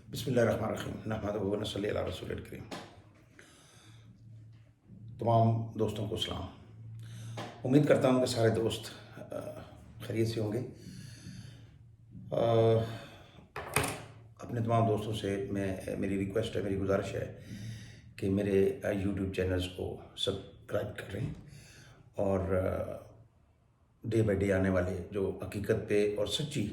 بسم اللہ الرحمن الرحیم نحمدہ و نصلی علی رسول الکریم۔ تمام دوستوں کو سلام۔ امید کرتا ہوں کہ سارے دوست خیریت سے ہوں گے۔ اپنے تمام دوستوں سے میری ریکویسٹ ہے، میری گزارش ہے کہ میرے یوٹیوب چینلز کو سبسکرائب کریں اور ڈے بائی ڈے آنے والے جو حقیقت پہ اور سچی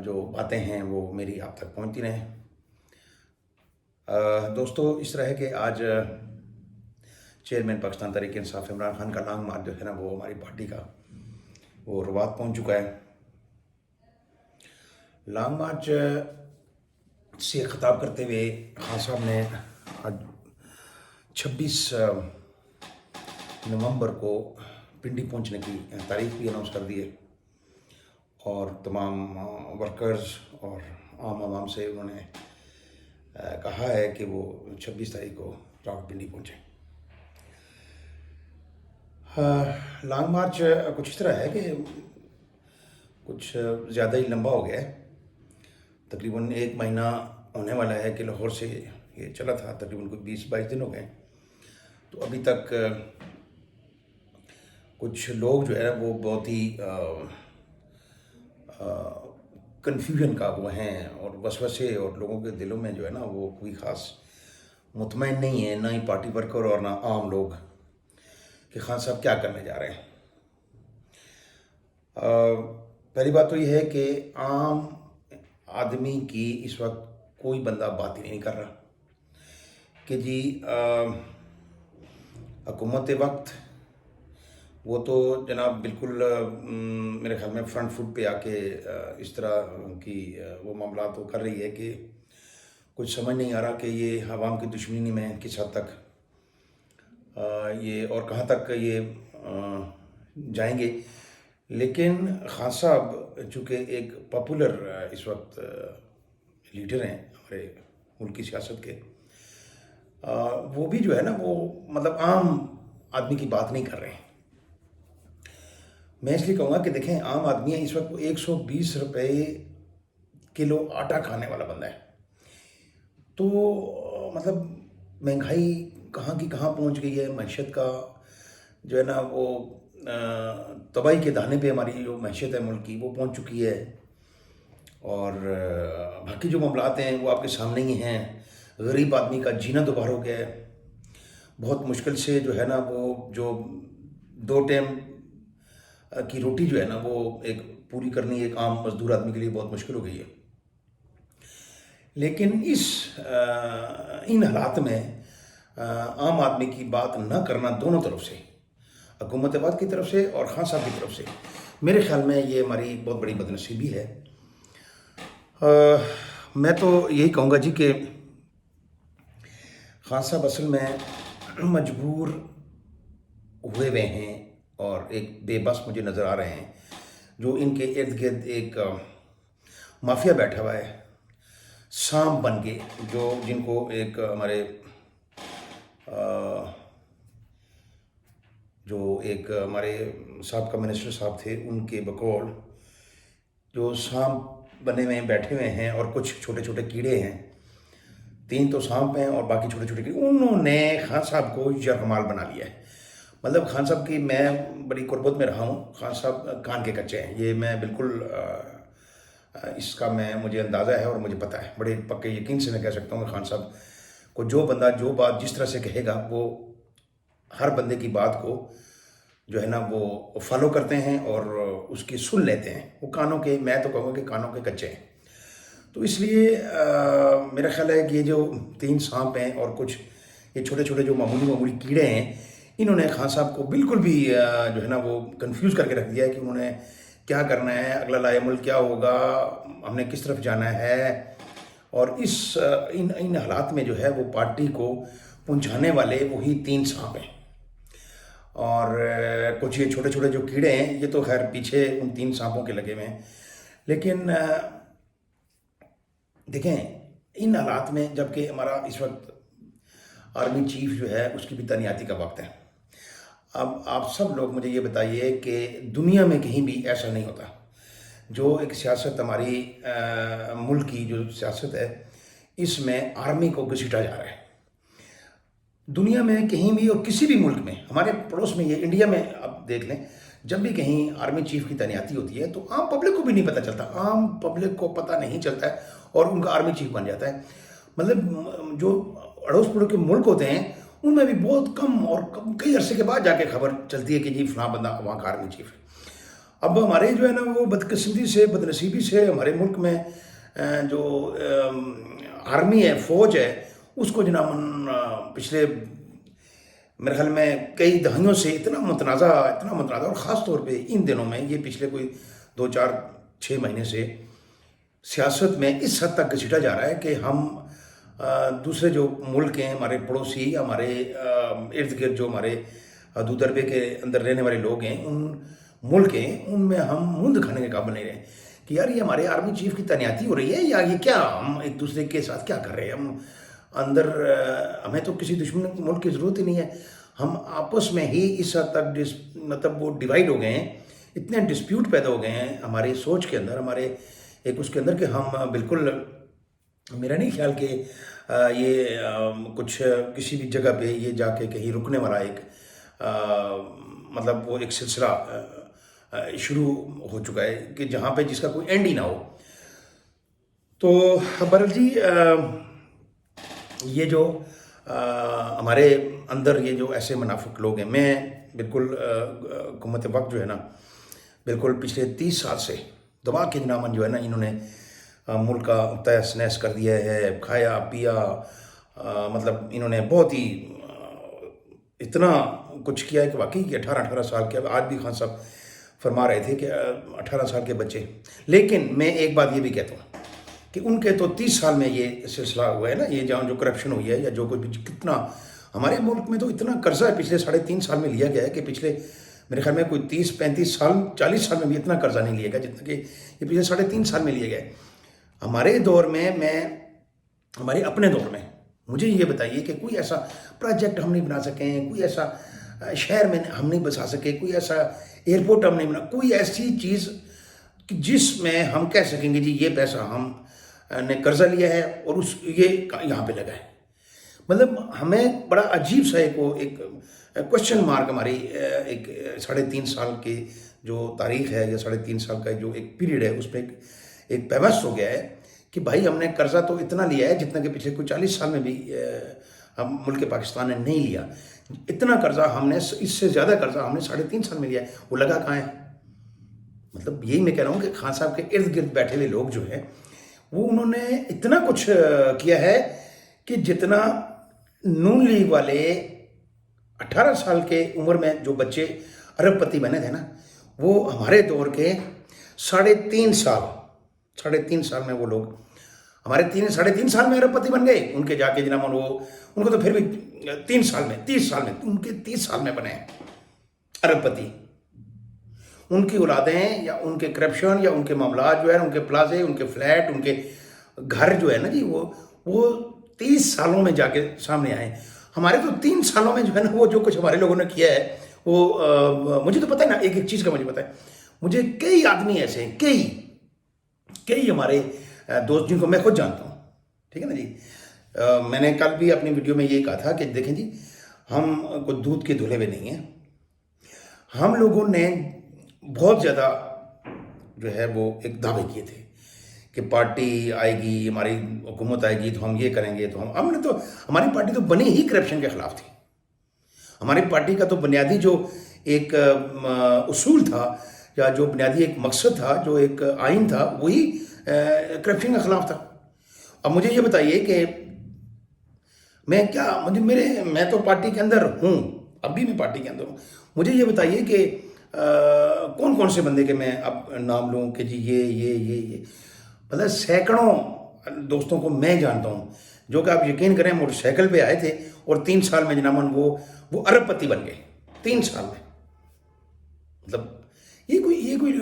جو باتیں ہیں وہ میری آپ تک پہنچتی رہیں۔ دوستو، اس طرح ہے کہ آج چیئرمین پاکستان تحریک انصاف عمران خان کا لانگ مارچ جو ہے نا وہ ہماری پارٹی کا وہ روات پہنچ چکا ہے۔ لانگ مارچ سے خطاب کرتے ہوئے خان صاحب نے آج 26 نومبر کو پنڈی پہنچنے کی تاریخ بھی اناؤنس کر دی ہے اور تمام ورکرز اور عام عوام سے انہوں نے کہا ہے کہ وہ 26 تاریخ کو راول پنڈی پہنچیں۔ لانگ مارچ کچھ اس طرح ہے کہ کچھ زیادہ ہی لمبا ہو گیا ہے، تقریباً 1 مہینہ ہونے والا ہے کہ لاہور سے یہ چلا تھا، تقریباً کچھ 20-22 دن ہو گئے، تو ابھی تک کچھ لوگ جو ہے وہ بہت ہی کنفیوژن کا وہ ہیں اور وسوسے، اور لوگوں کے دلوں میں جو ہے نا وہ کوئی خاص مطمئن نہیں ہے، نہ ہی پارٹی ورکر اور نہ عام لوگ، کہ خان صاحب کیا کرنے جا رہے ہیں۔ پہلی بات تو یہ ہے کہ عام آدمی کی اس وقت کوئی بندہ بات ہی نہیں کر رہا کہ جی حکومت وقت وہ تو جناب بالکل میرے خیال میں فرنٹ فٹ پہ آ کے اس طرح کی وہ معاملات وہ کر رہی ہے کہ کچھ سمجھ نہیں آ رہا کہ یہ عوام کی دشمنی میں کس حد تک یہ اور کہاں تک یہ جائیں گے۔ لیکن خان صاحب چونکہ ایک پاپولر اس وقت لیڈر ہیں ہمارے ملک کی سیاست کے، وہ بھی جو ہے نا وہ مطلب عام آدمی کی بات نہیں کر رہے ہیں۔ میں اس لیے کہوں گا کہ دیکھیں، عام آدمی ہے اس وقت 120 روپے کلو آٹا کھانے والا بندہ ہے، تو مطلب مہنگائی کہاں کی کہاں پہنچ گئی ہے، معیشت کا جو ہے نا وہ تباہی کے دہانے پہ ہماری جو معیشت ہے ملک کی وہ پہنچ چکی ہے، اور باقی جو معاملات ہیں وہ آپ کے سامنے ہی ہیں۔ غریب آدمی کا جینا دوبار ہو گیا ہے، بہت مشکل سے جو ہے نا وہ جو 2 ٹائم کی روٹی جو ہے نا وہ ایک پوری کرنی ایک عام مزدور آدمی کے لیے بہت مشکل ہو گئی ہے۔ لیکن ان حالات میں عام آدمی کی بات نہ کرنا دونوں طرف سے، حکومت وقت کی طرف سے اور خان صاحب کی طرف سے، میرے خیال میں یہ ہماری بہت بڑی بدنصیبی ہے۔ میں تو یہی کہوں گا جی کہ خان صاحب اصل میں مجبور ہوئے ہوئے ہیں اور ایک بے بس مجھے نظر آ رہے ہیں، جو ان کے ارد گرد ایک مافیا بیٹھا ہوا ہے، سانپ بن کے، جو جن کو ایک ہمارے جو ایک ہمارے سابقہ منسٹر صاحب تھے، ان کے بقول جو سانپ بنے ہوئے بیٹھے ہوئے ہیں اور کچھ چھوٹے چھوٹے کیڑے ہیں، 3 تو سانپ ہیں اور باقی چھوٹے چھوٹے کیڑے، انہوں نے خان صاحب کو یرغمال بنا لیا ہے۔ مطلب خان صاحب کی میں بڑی قربت میں رہا ہوں، خان صاحب کان کے کچے ہیں، یہ میں بالکل اس کا مجھے اندازہ ہے اور مجھے پتہ ہے، بڑے پکے یقین سے میں کہہ سکتا ہوں کہ خان صاحب کو جو بندہ جو بات جس طرح سے کہے گا وہ ہر بندے کی بات کو جو ہے نا وہ فالو کرتے ہیں اور اس کی سن لیتے ہیں، وہ کانوں کے، میں تو کہوں گا کہ کانوں کے کچے ہیں۔ تو اس لیے میرا خیال ہے کہ یہ جو 3 سانپ ہیں اور کچھ یہ چھوٹے چھوٹے جو معمولی کیڑے ہیں، انہوں نے خان صاحب کو بالکل بھی جو ہے نا وہ کنفیوز کر کے رکھ دیا ہے کہ انہوں نے کیا کرنا ہے، اگلا لائے ملک کیا ہوگا، ہم نے کس طرف جانا ہے، اور ان حالات میں جو ہے وہ پارٹی کو پہنچانے والے وہی 3 سانپ ہیں، اور کچھ یہ چھوٹے چھوٹے جو کیڑے ہیں یہ تو خیر پیچھے ان 3 سانپوں کے لگے ہوئے ہیں۔ لیکن دیکھیں، ان حالات میں جبکہ ہمارا اس وقت آرمی چیف جو ہے اس کی بھی تعیناتی کا وقت ہے، اب آپ سب لوگ مجھے یہ بتائیے کہ دنیا میں کہیں بھی ایسا نہیں ہوتا جو ایک سیاست ہماری ملک کی جو سیاست ہے، اس میں آرمی کو گھسیٹا جا رہا ہے. دنیا میں کہیں بھی اور کسی بھی ملک میں، ہمارے پڑوس میں یہ انڈیا میں آپ دیکھ لیں، جب بھی کہیں آرمی چیف کی تعیناتی ہوتی ہے تو عام پبلک کو بھی نہیں پتہ چلتا، عام پبلک کو پتہ نہیں چلتا ہے اور ان کا آرمی چیف بن جاتا ہے. مطلب جو اڑوس پڑوس کے ملک ہوتے ہیں ان میں بھی بہت کم اور کئی عرصے کے بعد جا کے خبر چلتی ہے کہ جی فلاں بندہ وہاں کا آرمی چیف ہے. اب ہمارے جو ہے نا وہ بدقسمتی سے بدنصیبی سے ہمارے ملک میں جو آرمی ہے، فوج ہے، اس کو جناب پچھلے میرے خیال میں کئی دہائیوں سے اتنا متنازع اور خاص طور پہ ان دنوں میں یہ پچھلے کوئی 2-4-6 مہینے سے سیاست میں اس حد تک گھسیٹا جا رہا ہے کہ ہم دوسرے جو ملک ہیں، ہمارے پڑوسی، ہمارے ارد گرد جو ہمارے حدود دربے کے اندر رہنے والے لوگ ہیں، ان ملک ہیں، ان میں ہم منہ دکھانے کے قابل نہیں رہے کہ یار یہ ہمارے آرمی چیف کی تعیناتی ہو رہی ہے یا یہ کیا، ہم ایک دوسرے کے ساتھ کیا کر رہے ہیں. ہم اندر ہمیں تو کسی دشمن ملک کی ضرورت ہی نہیں ہے. ہم آپس میں ہی اس حد تک مطلب وہ ڈیوائڈ ہو گئے ہیں، اتنے ڈسپیوٹ پیدا ہو گئے ہیں ہماری سوچ کے اندر، ہمارے ایک اس کے اندر کہ ہم بالکل، میرا نہیں خیال کہ یہ کچھ کسی بھی جگہ پہ یہ جا کے کہیں رکنے والا ایک مطلب وہ ایک سلسلہ شروع ہو چکا ہے کہ جہاں پہ جس کا کوئی اینڈ ہی نہ ہو. تو بہرحال جی یہ جو ہمارے اندر یہ جو ایسے منافق لوگ ہیں، میں بالکل حکومت وقت جو ہے نا بالکل پچھلے 30 سال سے دبا کے جنامن جو ہے نا انہوں نے ملک کا تہس نہس کر دیا ہے، کھایا پیا، مطلب انہوں نے بہت ہی اتنا کچھ کیا ہے کہ واقعی کہ 18 سال کے، آج بھی خان صاحب فرما رہے تھے کہ 18 سال کے بچے. لیکن میں ایک بات یہ بھی کہتا ہوں کہ ان کے تو 30 سال میں یہ سلسلہ ہوا ہے نا، یہ جہاں جو کرپشن ہوئی ہے یا جو کچھ کتنا ہمارے ملک میں تو اتنا قرضہ ہے پچھلے 3.5 سال میں لیا گیا ہے کہ پچھلے میرے خیال میں کوئی 30-35 سال 40 سال میں بھی اتنا قرضہ نہیں لیا گیا جتنا کہ یہ پچھلے 3.5 سال میں لیا گیا ہے. ہمارے دور میں ہمارے اپنے دور میں مجھے یہ بتائیے کہ کوئی ایسا پروجیکٹ ہم نہیں بنا سکے ہیں، کوئی ایسا شہر میں ہم نہیں بسا سکے، کوئی ایسا ایئرپورٹ ہم نہیں بنا، کوئی ایسی چیز جس میں ہم کہہ سکیں گے جی یہ پیسہ ہم نے قرضہ لیا ہے اور یہ یہاں پہ لگا ہے. مطلب ہمیں بڑا عجیب سا ایک کوشچن مارک ہماری ایک 3.5 سال کی جو تاریخ ہے یا 3.5 سال کا جو ایک پیریڈ ہے اس میں ایک پیوست ہو گیا ہے کہ بھائی ہم نے قرضہ تو اتنا لیا ہے جتنا کہ پچھلے کوئی 40 سال میں بھی ہم ملک پاکستان نے نہیں لیا. اتنا قرضہ ہم نے، اس سے زیادہ قرضہ ہم نے 3.5 سال میں لیا ہے، وہ لگا کہاں ہے؟ مطلب یہی میں کہہ رہا ہوں کہ خان صاحب کے ارد گرد بیٹھے ہوئے لوگ جو ہیں وہ انہوں نے اتنا کچھ کیا ہے کہ جتنا نون لیگ والے 18 سال کے عمر میں جو بچے ارب پتی بنے تھے نا، وہ ہمارے دور کے 3.5 سال میں وہ لوگ ہمارے 3.5 سال میں ارب پتی بن گئے. ان کے جا کے جناب ان کو تو پھر بھی 30 سال میں ان کے 30 سال میں بنے ارب پتی. ان کی اولادیں یا ان کے کرپشن یا ان کے معاملات جو ہے، ان کے پلازے، ان کے فلیٹ، ان کے گھر جو ہے نا جی وہ 30 سالوں میں جا کے سامنے آئے. ہمارے تو 3 سالوں میں جو ہے نا وہ جو کچھ ہمارے لوگوں نے کیا ہے وہ مجھے تو پتہ ہے نا، ایک چیز کا مجھے پتہ ہے. مجھے کئی آدمی ایسے ہیں، کئی ہمارے دوست جن کو میں خود جانتا ہوں، ٹھیک ہے نا جی. میں نے کل بھی اپنی ویڈیو میں یہ کہا تھا کہ دیکھیں جی ہم کوئی دودھ کے دھلے ہوئے نہیں ہیں. ہم لوگوں نے بہت زیادہ جو ہے وہ ایک دعوے کیے تھے کہ پارٹی آئے گی، ہماری حکومت آئے گی تو ہم یہ کریں گے. تو ہماری پارٹی تو بنی ہی کرپشن کے خلاف تھی. ہماری پارٹی کا تو بنیادی جو ایک اصول تھا یا جو بنیادی ایک مقصد تھا، جو ایک آئین تھا، وہی کرپشن کے خلاف تھا. اب مجھے یہ بتائیے کہ میں تو پارٹی کے اندر ہوں، اب بھی میں پارٹی کے اندر ہوں. مجھے یہ بتائیے کہ کون سے بندے کے میں اب نام لوں کہ جی یہ مطلب سینکڑوں دوستوں کو میں جانتا ہوں جو کہ آپ یقین کریں موٹر سائیکل پہ آئے تھے اور 3 سال میں جنامن وہ ارب پتی بن گئے 3 سال میں. مطلب یہ کوئی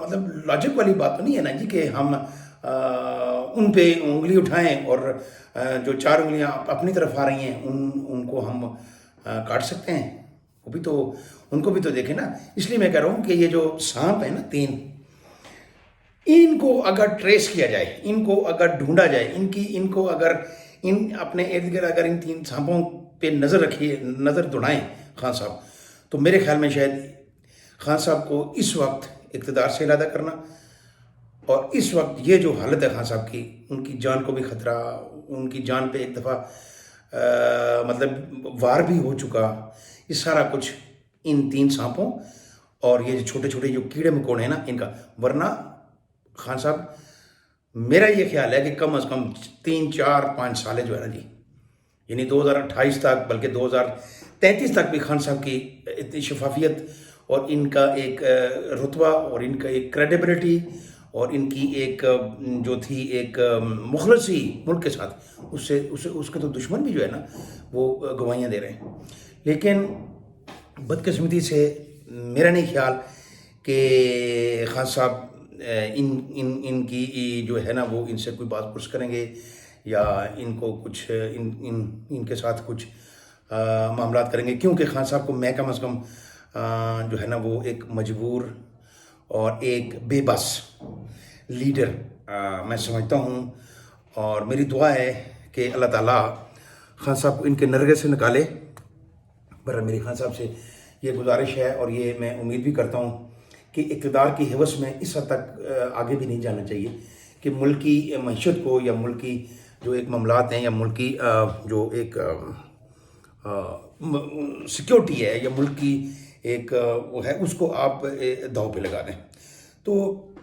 مطلب لاجک والی بات تو نہیں ہے نا جی کہ ہم ان پہ انگلی اٹھائیں اور جو 4 انگلیاں اپنی طرف آ رہی ہیں ان کو ہم کاٹ سکتے ہیں. ان کو بھی تو دیکھیں نا. اس لیے میں کہہ رہا ہوں کہ یہ جو سانپ ہے نا 3، ان کو اگر ٹریس کیا جائے، ان کو اگر ڈھونڈا جائے، ان کو اگر اپنے ارد گرد اگر ان تین سانپوں پہ نظر دوڑائیں خان صاحب، تو میرے خیال میں شاید خان صاحب کو اس وقت اقتدار سے علحدہ کرنا، اور اس وقت یہ جو حالت ہے خان صاحب کی، ان کی جان کو بھی خطرہ، ان کی جان پہ ایک دفعہ مطلب وار بھی ہو چکا، یہ سارا کچھ ان تین سانپوں اور یہ جو چھوٹے چھوٹے جو کیڑے مکوڑے ہیں نا ان کا، ورنہ خان صاحب میرا یہ خیال ہے کہ کم از کم 3 4 5 سالیں جو ہے نا جی، یعنی 2028 تک، بلکہ 2033 تک بھی خان صاحب کی اتنی شفافیت اور ان کا ایک رتبہ اور ان کا ایک کریڈیبلٹی اور ان کی ایک جو تھی ایک مخلصی ملک کے ساتھ، اس کے تو دشمن بھی جو ہے نا وہ گواہیاں دے رہے ہیں. لیکن بدقسمتی سے میرا نہیں خیال کہ خان صاحب ان کی جو ہے نا وہ ان سے کوئی بات پرس کریں گے یا ان کو کچھ ان کے ساتھ کچھ معاملات کریں گے، کیونکہ خان صاحب کو میں کم از کم جو ہے نا وہ ایک مجبور اور ایک بے بس لیڈر میں سمجھتا ہوں. اور میری دعا ہے کہ اللہ تعالیٰ خان صاحب کو ان کے نرغے سے نکالے. پر میری خان صاحب سے یہ گزارش ہے اور یہ میں امید بھی کرتا ہوں کہ اقتدار کی ہوس میں اس حد تک آگے بھی نہیں جانا چاہیے کہ ملکی معیشت کو یا ملکی جو ایک معاملات ہیں یا ملکی جو ایک سیکیورٹی ہے یا ملک کی ایک وہ ہے اس کو آپ داؤ پہ لگا دیں. تو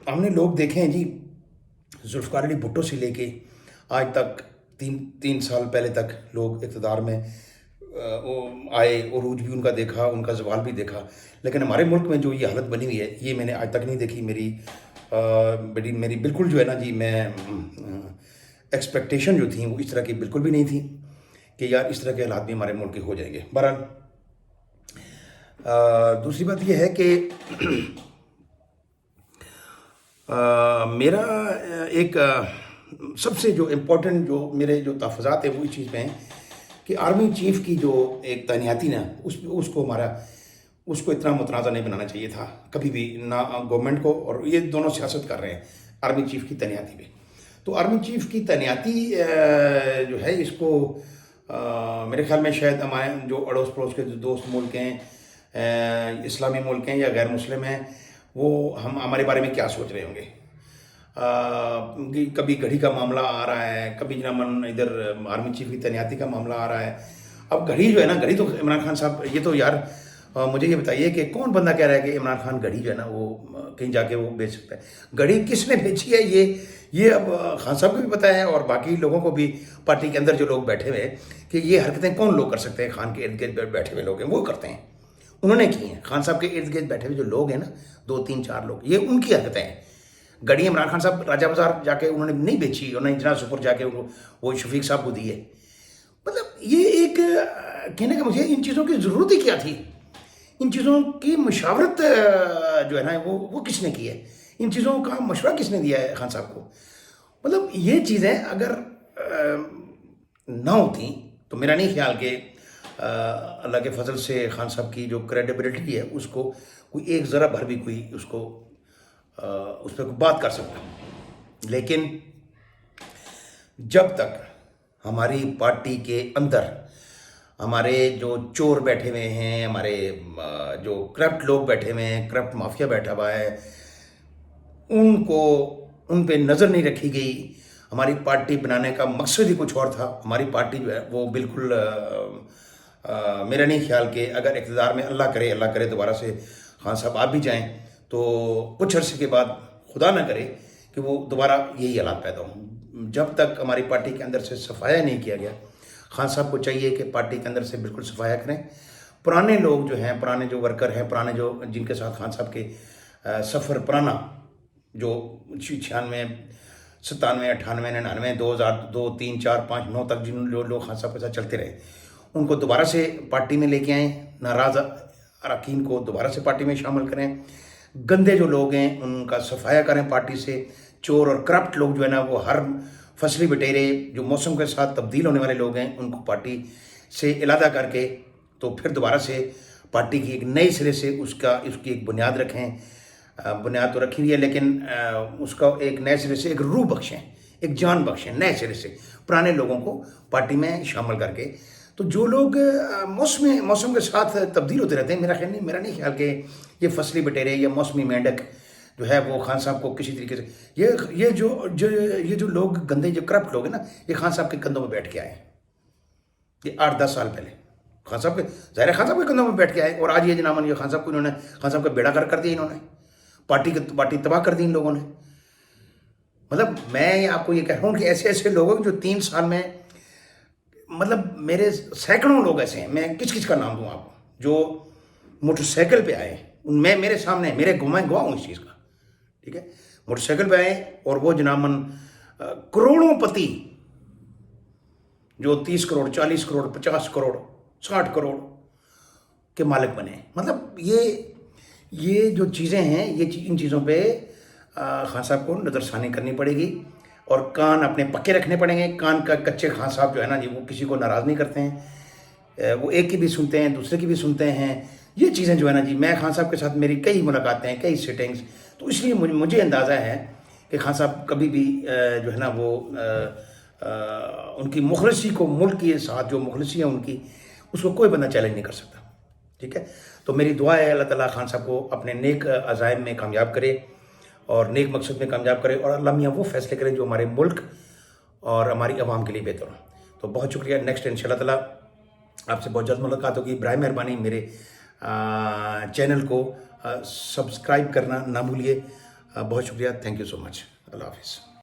ہم نے لوگ دیکھے ہیں جی، ذوالفقار علی بھٹو سے لے کے آج تک 3 سال پہلے تک لوگ اقتدار میں آئے، عروج بھی ان کا دیکھا، ان کا زوال بھی دیکھا، لیکن ہمارے ملک میں جو یہ حالت بنی ہوئی ہے یہ میں نے آج تک نہیں دیکھی. میری بالکل جو ہے نا جی، میں ایکسپیکٹیشن جو تھیں وہ اس طرح کی بالکل بھی نہیں تھی کہ یار اس طرح کے حالات بھی ہمارے ملک کے ہو جائیں گے. بہرحال دوسری بات یہ ہے کہ میرا ایک سب سے جو امپورٹنٹ جو میرے جو تحفظات ہیں وہ اس چیز پہ ہیں کہ آرمی چیف کی جو ایک تعیناتی نا اس کو اتنا متنازع نہیں بنانا چاہیے تھا کبھی بھی، نہ گورنمنٹ کو، اور یہ دونوں سیاست کر رہے ہیں آرمی چیف کی تعیناتی پہ. تو آرمی چیف کی تعیناتی جو ہے اس کو میرے خیال میں شاید ہمارے جو اڑوس پڑوس کے جو دوست ملک ہیں، اسلامی ملک ہیں یا غیر مسلم ہیں، وہ ہمارے بارے میں کیا سوچ رہے ہوں گے. کبھی گھڑی کا معاملہ آ رہا ہے، کبھی جناب ادھر آرمی چیف کی تعیناتی کا معاملہ آ رہا ہے. اب گھڑی جو ہے نا، گھڑی تو عمران خان صاحب، یہ تو یار مجھے یہ بتائیے کہ کون بندہ کہہ رہا ہے کہ عمران خان گھڑی جو ہے نا وہ کہیں جا کے وہ بیچ سکتا ہے؟ گھڑی کس نے بیچی ہے یہ اب خان صاحب کو بھی پتہ ہے اور باقی لوگوں کو بھی، پارٹی کے اندر جو لوگ بیٹھے ہوئے ہیں، کہ یہ حرکتیں کون لوگ کر سکتے ہیں. خان کے ارد گرد بیٹھے ہوئے لوگ ہیں وہ کرتے ہیں، انہوں نے کی ہیں. خان صاحب کے ارد گرد بیٹھے ہوئے جو لوگ ہیں نا، 2 3 4 لوگ، یہ ان کی حرکتیں ہیں. گھڑی عمران خان صاحب راجہ بازار جا کے انہوں نے نہیں بیچی، انہوں نے جناب سپر جا کے وہ شفیق صاحب کو دی ہے. مطلب یہ ایک کہنے کا مجھے ان چیزوں کی ضرورت ہی کیا تھی؟ ان چیزوں کی مشاورت جو ہے نا وہ کس نے کی ہے؟ ان چیزوں کا مشورہ کس نے دیا ہے خان صاحب کو؟ مطلب یہ چیزیں اگر نہ ہوتی تو میرا نہیں خیال کہ اللہ کے فضل سے خان صاحب کی جو کریڈیبلٹی ہے اس کو کوئی ایک ذرا بھر بھی کوئی اس پہ کوئی بات کر سکتا. لیکن جب تک ہماری پارٹی کے اندر ہمارے جو چور بیٹھے ہوئے ہیں، ہمارے جو کرپٹ لوگ بیٹھے ہوئے ہیں، کرپٹ مافیا بیٹھا ہوا ہے، ان پہ نظر نہیں رکھی گئی. ہماری پارٹی بنانے کا مقصد ہی کچھ اور تھا. ہماری پارٹی جو ہے وہ بالکل میرا نہیں خیال کہ اگر اقتدار میں اللہ کرے دوبارہ سے خان صاحب آپ بھی جائیں تو کچھ عرصے کے بعد خدا نہ کرے کہ وہ دوبارہ یہی حالات پیدا ہوں. جب تک ہماری پارٹی کے اندر سے صفایا نہیں کیا گیا، خان صاحب کو چاہیے کہ پارٹی کے اندر سے بالکل صفایا کریں. پرانے لوگ جو ہیں، پرانے جو ورکر ہیں، پرانے جو جن کے ساتھ خان صاحب کے سفر پرانا جو 96 97 98 99 2002 3 4 5 9 تک جن لوگ خان صاحب کے ساتھ چلتے رہے، ان کو دوبارہ سے پارٹی میں لے کے آئیں. ناراض اراکین کو دوبارہ سے پارٹی میں شامل کریں. گندے جو لوگ ہیں ان کا صفایا کریں پارٹی سے. چور اور کرپٹ لوگ جو ہے نا وہ ہر فصلی بٹیرے جو موسم کے ساتھ تبدیل ہونے والے لوگ ہیں ان کو پارٹی سے علیحدہ کر کے تو پھر دوبارہ سے پارٹی کی ایک نئے سرے سے اس کی ایک بنیاد رکھیں. بنیاد تو رکھی ہوئی ہے، لیکن اس کا ایک نئے سرے سے ایک روح بخشیں، ایک جان بخشیں نئے سرے سے پرانے لوگوں کو پارٹی میں شامل کر کے. تو جو لوگ موسم کے ساتھ تبدیل ہوتے رہتے ہیں، میرا نہیں خیال کہ یہ فصلی بٹیرے یا موسمی مینڈک جو ہے وہ خان صاحب کو کسی طریقے سے یہ جو لوگ گندے جو کرپٹ لوگ ہیں نا، یہ خان صاحب کے کندھوں میں بیٹھ کے آئے ہیں. یہ 8-10 سال پہلے خان صاحب کے ظاہر خان صاحب کے کندھوں میں بیٹھ کے آئے، اور آج یہ جناب یہ خان صاحب کو خان صاحب کا بیڑا کر دیا انہوں نے، پارٹی تباہ کر دی ان لوگوں نے. مطلب میں آپ کو یہ کہہ رہا ہوں کہ ایسے لوگ ہیں جو 3 سال میں، مطلب میرے سینکڑوں لوگ ایسے ہیں، میں کس کا نام دوں آپ کو، جو موٹر سائیکل پہ آئے. میں میرے سامنے میرے گواہ ہوں اس چیز کا، ٹھیک ہے. موٹر سائیکل پہ آئے اور وہ جناباً کروڑوں پتی جو 30 کروڑ 40 کروڑ 50 کروڑ 60 کروڑ کے مالک بنے. مطلب یہ جو چیزیں ہیں، ان چیزوں پہ خان صاحب کو نظر ثانی کرنی پڑے گی، اور کان اپنے پکے رکھنے پڑیں گے. کان کا کچے خان صاحب جو ہے نا جی، وہ کسی کو ناراض نہیں کرتے ہیں، وہ ایک کی بھی سنتے ہیں، دوسرے کی بھی سنتے ہیں. یہ چیزیں جو ہے نا جی، میں خان صاحب کے ساتھ میری کئی ملاقاتیں ہیں، کئی سیٹنگز، تو اس لیے مجھے اندازہ ہے کہ خان صاحب کبھی بھی جو ہے نا وہ ان کی مخلصی کو، ملک کے ساتھ جو مخلصی ہے ان کی، اس کو کوئی بندہ چیلنج نہیں کر سکتا. ٹھیک ہے. تو میری دعا ہے اللہ تعالیٰ خان صاحب کو اپنے نیک عزائم میں کامیاب کرے اور نیک مقصد میں کامیاب کرے، اور اللہ میاں وہ فیصلے کریں جو ہمارے ملک اور ہماری عوام کے لیے بہتر ہو. تو بہت شکریہ. نیکسٹ ان شاء اللہ تعالیٰ آپ سے بہت جلد ملاقات ہوگی. برائے مہربانی میرے چینل کو سبسکرائب کرنا نہ بھولیے. بہت شکریہ. تھینک یو سو مچ. اللہ حافظ.